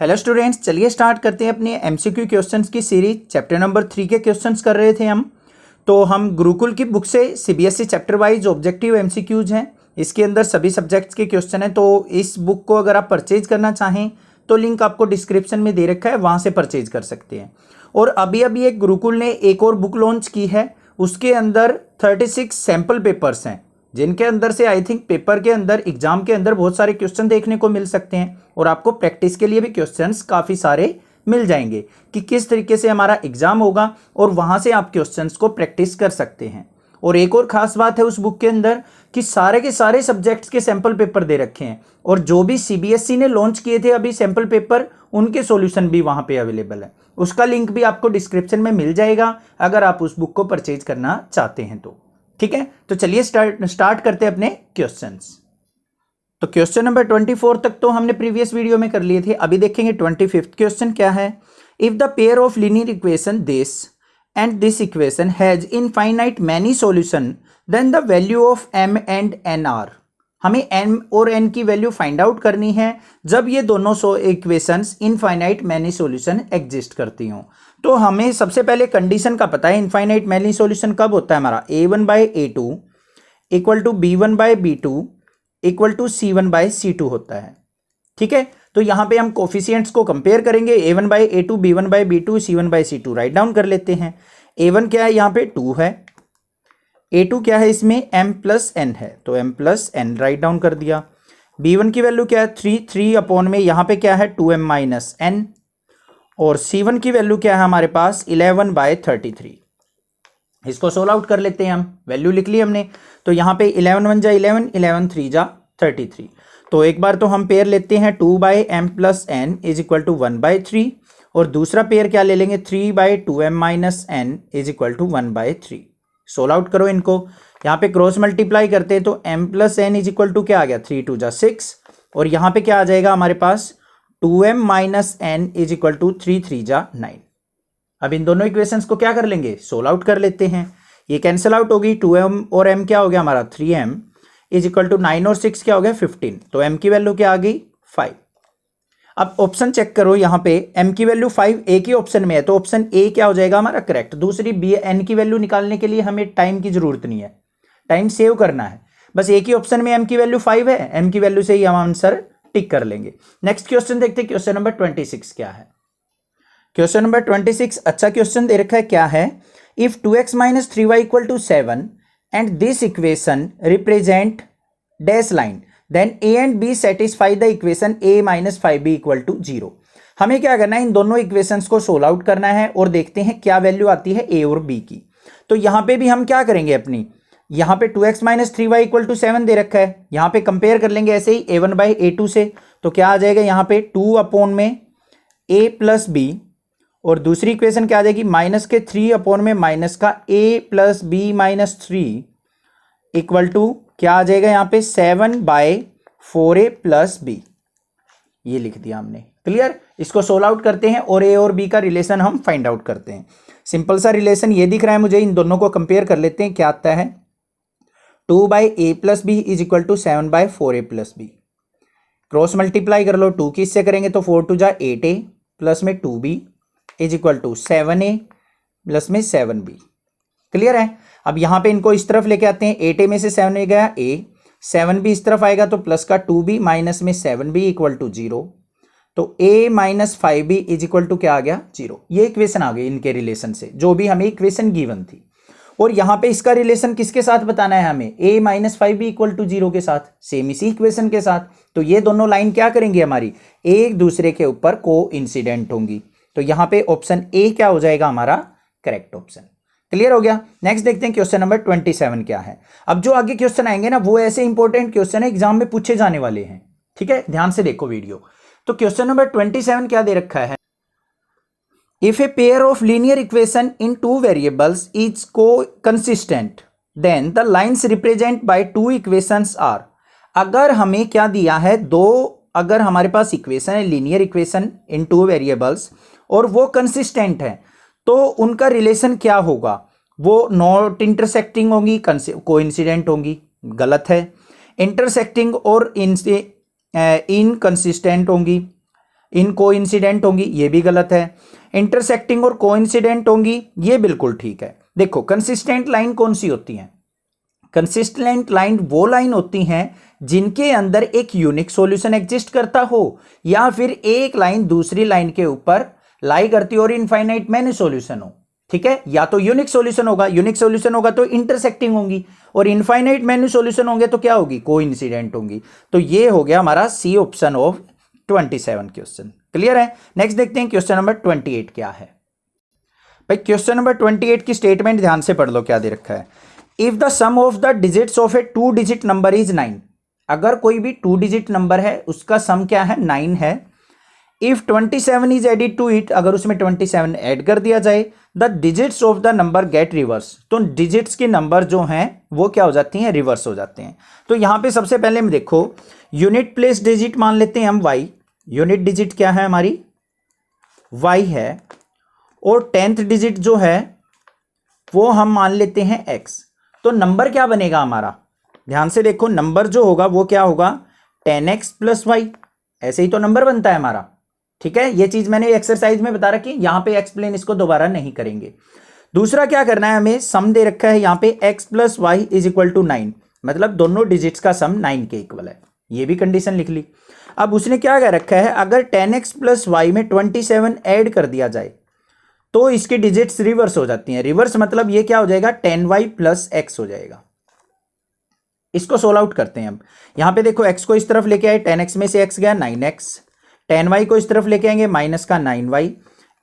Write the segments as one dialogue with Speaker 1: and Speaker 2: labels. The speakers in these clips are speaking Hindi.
Speaker 1: हेलो स्टूडेंट्स, चलिए स्टार्ट करते हैं अपने एमसीक्यू क्वेश्चंस की सीरीज। चैप्टर नंबर 3 के क्वेश्चंस कर रहे थे हम। तो हम गुरुकुल की बुक से CBSE chapter wise objective MCQs हैं। इसके अंदर सभी सब्जेक्ट्स के क्वेश्चन हैं। तो इस बुक को अगर आप परचेज करना चाहें तो लिंक आपको डिस्क्रिप्शन में दे रखा है, वहाँ से परचेज कर सकते हैं। और अभी अभी एक गुरुकुल ने एक और बुक लॉन्च की है, उसके अंदर 36 सैम्पल पेपर्स हैं, जिनके अंदर से आई थिंक पेपर के अंदर एग्जाम के अंदर बहुत सारे क्वेश्चन देखने को मिल सकते हैं और आपको प्रैक्टिस के लिए भी क्वेश्चंस काफ़ी सारे मिल जाएंगे कि किस तरीके से हमारा एग्जाम होगा और वहाँ से आप क्वेश्चंस को प्रैक्टिस कर सकते हैं। और एक और ख़ास बात है उस बुक के अंदर कि सारे के सारे सब्जेक्ट्स के सैम्पल पेपर दे रखे हैं और जो भी सीबीएसई ने लॉन्च किए थे अभी सैम्पल पेपर, उनके सॉल्यूशन भी वहाँ पे अवेलेबल है। उसका लिंक भी आपको डिस्क्रिप्शन में मिल जाएगा अगर आप उस बुक को परचेज करना चाहते हैं तो। ठीक है, तो चलिए स्टार्ट करते हैं अपने क्वेश्चंस। तो क्वेश्चन नंबर 24 तक तो हमने प्रीवियस वीडियो में कर लिए थे। अभी देखेंगे 25th क्वेश्चन क्या है। If the pair of linear equation this and this equation has infinite many solution then the value of m and n are. हमें m और n की वैल्यू फाइंड आउट करनी है जब ये दोनों equations infinite many solution exist करती हों। तो हमें सबसे पहले कंडीशन का पता है, इनफाइनाइट मैनी सॉल्यूशन कब होता है हमारा, a1/a2 equal to b1/b2 equal to c1/c2 होता है। ठीक है, तो यहां पे हम कोफिशिएंट्स को कंपेयर करेंगे, a1/a2 b1/b2 c1/c2 write down कर लेते हैं। a1 क्या है, यहाँ पे 2 है, a2 क्या है, इसमें m+n है, तो m+n राइट डाउन कर दिया। b1 की वैल्यू क्या है, 3 अपॉन में यहाँ पे क्या है 2m-n, और c1 की वैल्यू क्या है हमारे पास 11/33। इसको सोल्व आउट कर लेते हैं हम, वैल्यू लिख ली हमने। तो यहाँ पे 11 × 11, 11 3 × 33। तो एक बार तो हम पेयर लेते हैं 2/m+n इज इक्वल टू 1/3, और दूसरा पेयर क्या ले लेंगे 3/2m-n is equal to 1/3। Solve out करो इनको, यहाँ पे क्रॉस मल्टीप्लाई करते हैं तो m+n इज इक्वल टू क्या आ गया 3 × 2 = 6, और यहाँ पे क्या आ जाएगा हमारे पास 2m-n इज इक्वल टू 3 × 3 = 9। अब इन दोनों इक्वेशंस को क्या कर लेंगे, सोल्व आउट कर लेते हैं। ये कैंसिल आउट होगी, 2m और m क्या हो गया हमारा 3m इज इक्वल टू 9 और 6 क्या हो गया 15, तो m की वैल्यू क्या आ गई 5। अब ऑप्शन चेक करो, यहाँ पे m की वैल्यू 5 एक ही ऑप्शन में है, तो ऑप्शन ए क्या हो जाएगा हमारा करेक्ट। दूसरी बी n की वैल्यू निकालने के लिए हमें टाइम की जरूरत नहीं है, टाइम सेव करना है, बस एक ही ऑप्शन में m की वैल्यू 5 है, m की वैल्यू से ही हम आंसर टिक कर लेंगे। नेक्स्ट क्वेश्चन देखते हैं, क्वेश्चन नंबर 26 क्या है। क्वेश्चन नंबर 26 अच्छा क्वेश्चन दे रखा है, क्या है, if 2x - 3y equal to 7 and this equation represent dash line then a and b satisfy the equation a - 5b equal to 0। हमें क्या करना है, इन दोनों इक्वेशंस को सोल्व आउट करना है और देखते हैं क्या वैल्यू आती है a और b की। तो यहाँ पे भी हम क्या करेंगे अपनी, यहाँ पे 2x - 3y इक्वल टू 7 दे रखा है, यहाँ पे कंपेयर कर लेंगे ऐसे ही a1/a2 से, तो क्या आ जाएगा यहाँ पे 2 अपॉन में a + b, और दूसरी इक्वेशन क्या आ जाएगी माइनस के 3 अपॉन में माइनस का a + b - 3 इक्वल टू क्या आ जाएगा यहाँ पे 7/4a + b। ये लिख दिया हमने, क्लियर। इसको सोल्व आउट करते हैं और a और b का रिलेशन हम फाइंड आउट करते हैं। सिंपल सा रिलेशन ये दिख रहा है मुझे, इन दोनों को कंपेयर कर लेते हैं, क्या आता है 2/a + b is equal to 7/4a + b। Cross multiply कर लो, 2 की इससे करेंगे तो 4 × 2 = 8a प्लस में 2b is equal to 7a plus में 7b। क्लियर है। अब यहाँ पे इनको इस तरफ लेके आते हैं, 8a में से 7a गया a, 7b इस तरफ आएगा तो प्लस का 2b माइनस में 7b इक्वल टू 0, तो a - 5b is equal to क्या आ गया 0। ये इक्वेशन आ गई इनके रिलेशन से, जो भी हमें इक्वेशन गिवन थी। और यहाँ पे इसका रिलेशन किसके साथ बताना है हमें, a - 5b इक्वल टू 0 के साथ, सेम इसी इक्वेशन के साथ। तो ये दोनों लाइन क्या करेंगी हमारी, एक दूसरे के ऊपर को इंसिडेंट होंगी। तो यहाँ पे ऑप्शन ए क्या हो जाएगा हमारा करेक्ट ऑप्शन। क्लियर हो गया। नेक्स्ट देखते हैं क्वेश्चन नंबर 27 क्या है। अब जो आगे क्वेश्चन आएंगे ना वो ऐसे इंपॉर्टेंट क्वेश्चन है, एग्जाम में पूछे जाने वाले हैं। ठीक है, ध्यान से देखो वीडियो। तो क्वेश्चन नंबर 27 क्या दे रखा है, if a pair of linear equation in 2 variables is को consistent then the lines represent by 2 equations are. अगर हमें क्या दिया है, अगर हमारे पास इक्वेशन है लीनियर इक्वेशन इन 2 वेरिएबल्स और वो कंसिस्टेंट है, तो उनका रिलेशन क्या होगा, वो नॉट इंटरसेक्टिंग होंगी, कोइंसिडेंट होंगी, गलत है। इंटरसेक्टिंग और इनकंसिस्टेंट होंगी, इन कोइंसिडेंट होंगी, ये भी गलत है। इंटरसेक्टिंग और कोइंसिडेंट होंगी, ये बिल्कुल ठीक है। देखो कंसिस्टेंट लाइन कौन सी होती है? कंसिस्टेंट लाइन वो लाइन होती हैं जिनके अंदर एक यूनिक सॉल्यूशन एग्जिस्ट करता हो, या फिर एक लाइन दूसरी लाइन के ऊपर लाई करती हो और इनफाइनाइट मैनी सॉल्यूशन हो। ठीक है, या तो यूनिक सॉल्यूशन होगा, यूनिक सॉल्यूशन होगा तो इंटरसेक्टिंग होंगी, और इनफाइनाइट मैनी सॉल्यूशन होंगे तो क्या होगी? कोइंसिडेंट होंगी। तो ये हो गया हमारा C option of 27 question. Clear है? नेक्स्ट देखते हैं क्वेश्चन नंबर 28 क्या है। भाई क्वेश्चन नंबर 28 की स्टेटमेंट ध्यान से पढ़ लो, क्या दे रखा है। If the sum of the digits of a 2 digit number is 9, अगर कोई भी 2 डिजिट नंबर है उसका सम क्या है? 9 है। If 27 is added to it, अगर उसमें 27 ऐड कर दिया जाए, the digits of the number get reverse, तो डिजिट्स की नंबर जो हैं वो क्या हो जाती हैं? रिवर्स हो जाते हैं। तो यहां पे सबसे पहले हम देखो यूनिट प्लेस डिजिट मान लेते हैं हम y, यूनिट डिजिट क्या है हमारी? y है, और 10th डिजिट जो है वो हम मान लेते हैं x। तो नंबर क्या बनेगा हमारा? ध्यान से देखो, नंबर जो होगा वो क्या होगा? 10x प्लस y, ऐसे ही तो नंबर बनता है हमारा। ठीक है, ये चीज मैंने एक्सरसाइज में बता रखी, यहां पे एक्सप्लेन इसको दोबारा नहीं करेंगे। दूसरा क्या करना है हमें? सम दे रखा है यहां पे x plus Y is equal to 9, मतलब दोनों डिजिट्स का सम 9 के इक्वल है, ये भी कंडीशन लिख ली। अब उसने क्या कह रखा है? अगर 10x प्लस वाई में 27 ऐड कर दिया जाए तो इसकी डिजिट्स रिवर्स हो जाती हैं। रिवर्स मतलब ये क्या हो जाएगा? 10y प्लस x हो जाएगा। इसको सोल्व आउट करते हैं अब। यहां पे देखो x को इस तरफ लेके आए, 10x में से x गया 9x, 10y को इस तरफ लेके आएंगे माइनस का 9y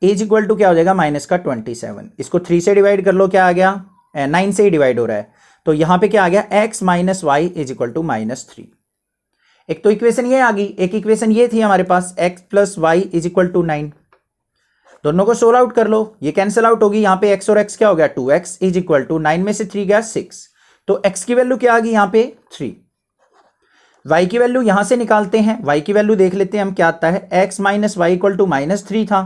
Speaker 1: इज इक्वल टू क्या हो जाएगा? माइनस का 27। इसको 3 से डिवाइड कर लो, क्या आ गया? 9 से ही डिवाइड हो रहा है, तो यहां पे क्या आ गया? x minus Y is equal to -3। एक तो इक्वेशन ये आ गई, एक इक्वेशन ये थी हमारे पास x plus Y is equal to 9। दोनों को सोल्व आउट कर लो, ये कैंसिल आउट होगी। यहां पे x और x क्या हो गया? 2x इज इक्वल टू 9 में से 3 गया 6, तो x की वैल्यू क्या आ गई यहां पे? 3। y की वैल्यू यहां से निकालते हैं, y की वैल्यू देख लेते हैं हम क्या आता है। x minus Y equal to -3 था,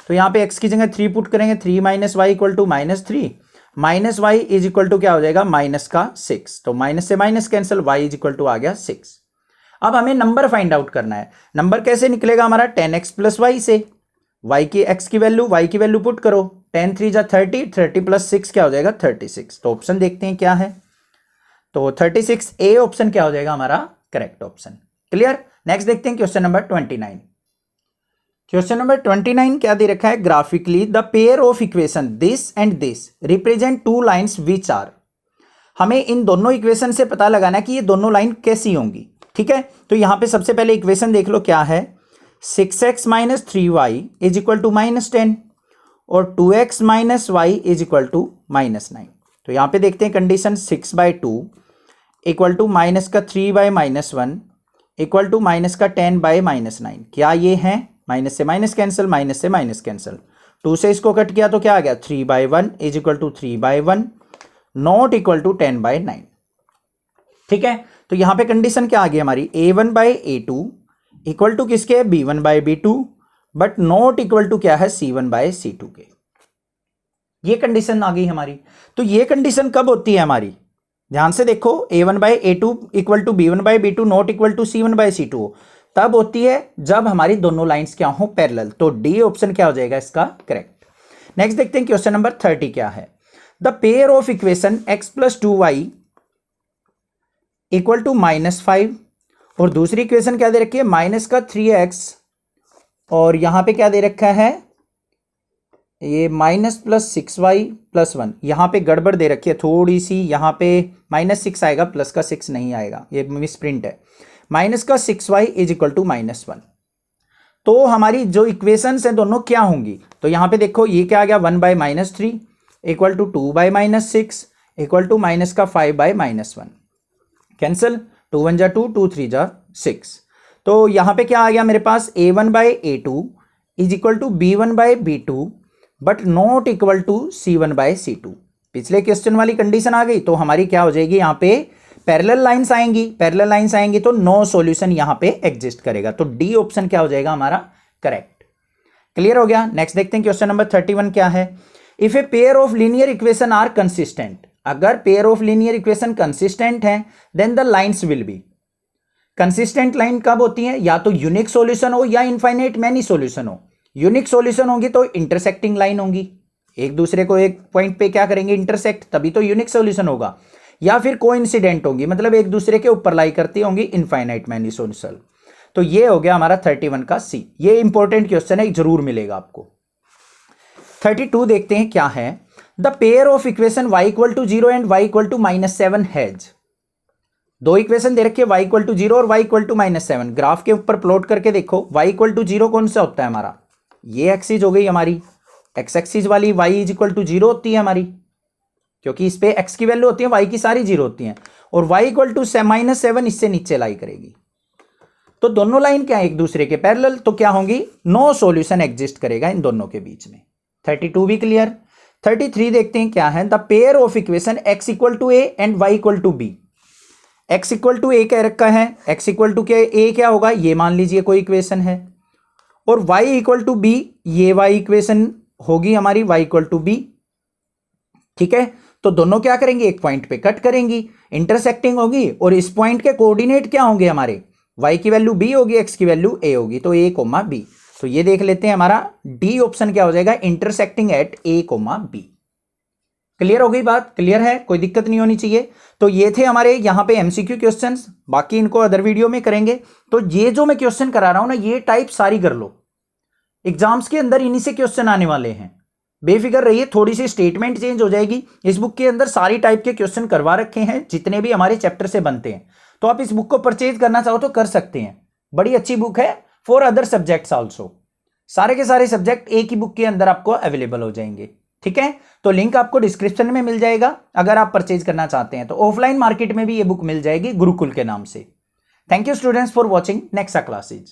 Speaker 1: तो यहां पे x की जगह 3 पुट करेंगे, 3 minus Y equal to -3, minus Y is equal to क्या हो जाएगा? माइनस का 6, तो माइनस से minus cancel, y is equal to आ गया 6। अब हमें नंबर फाइंड आउट करना है। नंबर कैसे निकलेगा हमारा? 10x प्लस वाई से y की x की वैल्यू पुट करो, 10 3 जा 30, 30 प्लस 6 क्या हो जाएगा? 36। तो ऑप्शन देखते हैं क्या है, तो 36 ए ऑप्शन क्या हो जाएगा हमारा? Correct option. क्लियर? नेक्स्ट देखते हैं क्वेश्चन नंबर 29। क्वेश्चन नंबर 29 क्या दे रखा है? Graphically the pair of equation this and this represent 2 lines which are. हमें इन दोनों इक्वेशन से पता लगाना है कि ये दोनों लाइन कैसी होंगी। ठीक है, तो यहां पे सबसे पहले इक्वेशन देख लो क्या है। 6x minus 3y is equal to -10 और 2x minus Y is equal to -9। तो यहां पे देखते हैं कंडीशन, 6/2 इक्वल टू माइनस का 3/-1 इक्वल टू माइनस का 10/-9। क्या ये है? माइनस से माइनस कैंसिल, माइनस से माइनस कैंसिल, 2 से इसको कट किया तो क्या आ गया? 3/1 is equal to 3/1 not equal to 10/9। ठीक है, तो यहां पे कंडीशन क्या आ गई हमारी? a1/a2 इक्वल टू किसके? b1/b2, but not equal to क्या है? c1/c2 के। ये कंडीशन आ गई हमारी। तो ये कंडीशन कब होती है हमारी? ध्यान से देखो, a1/a2 equal to b1/b2 not equal to c1/c2 तब होती है जब हमारी दोनों लाइंस क्या हो? पैरेलल। तो डी ऑप्शन क्या हो जाएगा इसका? करेक्ट। नेक्स्ट देखते हैं क्वेश्चन नंबर 30 क्या है। The pair of equation x plus 2y equal to -5, और दूसरी इक्वेशन क्या दे रखी है? माइनस का 3x, और यहां पे क्या दे रखा है? ये माइनस प्लस 6y प्लस 1। यहां पे गड़बड़ दे रखी है थोड़ी सी, यहां पे -6 आएगा, प्लस का 6 नहीं आएगा, ये मिसप्रिंट है। माइनस का 6y इज इक्वल टू -1। तो हमारी जो इक्वेशंस हैं दोनों क्या होंगी? तो यहां पे देखो ये क्या आ गया? 1/-3 equal to 2/-6 equal to minus का 5/-1 कैंसिल, 2 1 जा 2, 2 3 जा 6। तो यहां पे क्या आ गया मेरे पास? a1/a2 is equal to b1/b2 but not equal to c1/c2। पिछले क्वेश्चन वाली कंडीशन आ गई, तो हमारी क्या हो जाएगी? यहां पे पैरेलल लाइंस आएंगी, पैरेलल लाइंस आएंगी तो नो सॉल्यूशन यहां पे एग्जिस्ट करेगा। तो डी ऑप्शन क्या हो जाएगा हमारा? करेक्ट। क्लियर हो गया? नेक्स्ट देखते हैं क्वेश्चन नंबर 31 क्या है। If a pair of linear equation are consistent, अगर pair of linear equation consistent है then the lines will be. Consistent line कब होती है? या तो यूनिक सॉल्यूशन हो या इनफाइनाइट मैनी सॉल्यूशन हो। यूनिक सॉल्यूशन होगी तो इंटरसेक्टिंग लाइन होंगी, एक दूसरे को एक पॉइंट पे क्या करेंगे? इंटरसेक्ट, तभी तो यूनिक सॉल्यूशन होगा। या फिर कोइंसिडेंट होंगी, मतलब एक दूसरे के ऊपर लाई करती होंगी, इनफाइनाइट मैनी सॉल्यूशन। तो ये हो गया हमारा 31 का सी। ये इंपॉर्टेंट क्वेश्चन है, जरूर मिलेगा आपको। 32 देखते हैं क्या है। The pair of equation y equal to 0 and y equal to -7 has. दो इक्वेशन दे रखी है, y इक्वल टू 0 और y इक्वल टू -7। ग्राफ के ऊपर प्लॉट करके देखो, y इक्वल टू 0 कौन सा होता है हमारा? ये एक्सिस हो गई हमारी, x एक्सिस वाली y इज इक्वल टू 0 होती है हमारी, क्योंकि इस पे x की वैल्यू होती है, y की सारी 0 होती है। और y इक्वल टू -7 इससे नीचे लाई करेगी। तो दोनों लाइन क्या है? एक दूसरे के पैरेलल, तो क्या होंगी? नो सॉल्यूशन एग्जिस्ट करेगा इन दोनों के बीच में। 32 भी क्लियर। 33 देखते हैं क्या है। The pair of equation x equal to a and y equal to b। x equal to a कह रखा है, x इक्वल टू a क्या होगा? ये मान लीजिए कोई इक्वेशन है, और y इक्वल टू b, ये y इक्वेशन होगी हमारी, y इक्वल टू b। ठीक है, तो दोनों क्या करेंगे? एक पॉइंट पे कट करेंगी, इंटरसेक्टिंग होगी, और इस पॉइंट के कोऑर्डिनेट क्या होंगे हमारे? y की वैल्यू b होगी, x की वैल्यू a होगी, तो a, b। तो ये देख लेते हैं, हमारा डी ऑप्शन क्या हो जाएगा? Intersecting at a, b। Clear हो गई बात? क्लियर है, कोई दिक्कत नहीं होनी चाहिए। तो ये थे हमारे यहाँ पे एमसीक्यू क्वेश्चंस, बाकी इनको अदर वीडियो में करेंगे। तो ये जो मैं क्वेश्चन करा रहा हूं ना, ये टाइप सारी कर लो, एग्जाम्स के अंदर इन्हीं से क्वेश्चन आने वाले हैं। बेफिक्र रहिए, थोड़ी सी स्टेटमेंट चेंज हो जाएगी। इस बुक के अंदर सारी टाइप के क्वेश्चन करवा रखे हैं, जितने भी हमारे चैप्टर से बनते हैं। तो आप इस बुक को परचेज करना चाहो तो कर सकते हैं, बड़ी अच्छी बुक है फॉर अदर सब्जेक्ट्स आल्सो। सारे के सारे सब्जेक्ट एक ही बुक के अंदर आपको अवेलेबल हो जाएंगे। ठीक है, तो लिंक आपको डिस्क्रिप्शन में मिल जाएगा अगर आप परचेज करना चाहते हैं। तो ऑफलाइन मार्केट में भी ये बुक मिल जाएगी गुरुकुल के नाम से। Thank you students for watching next classes.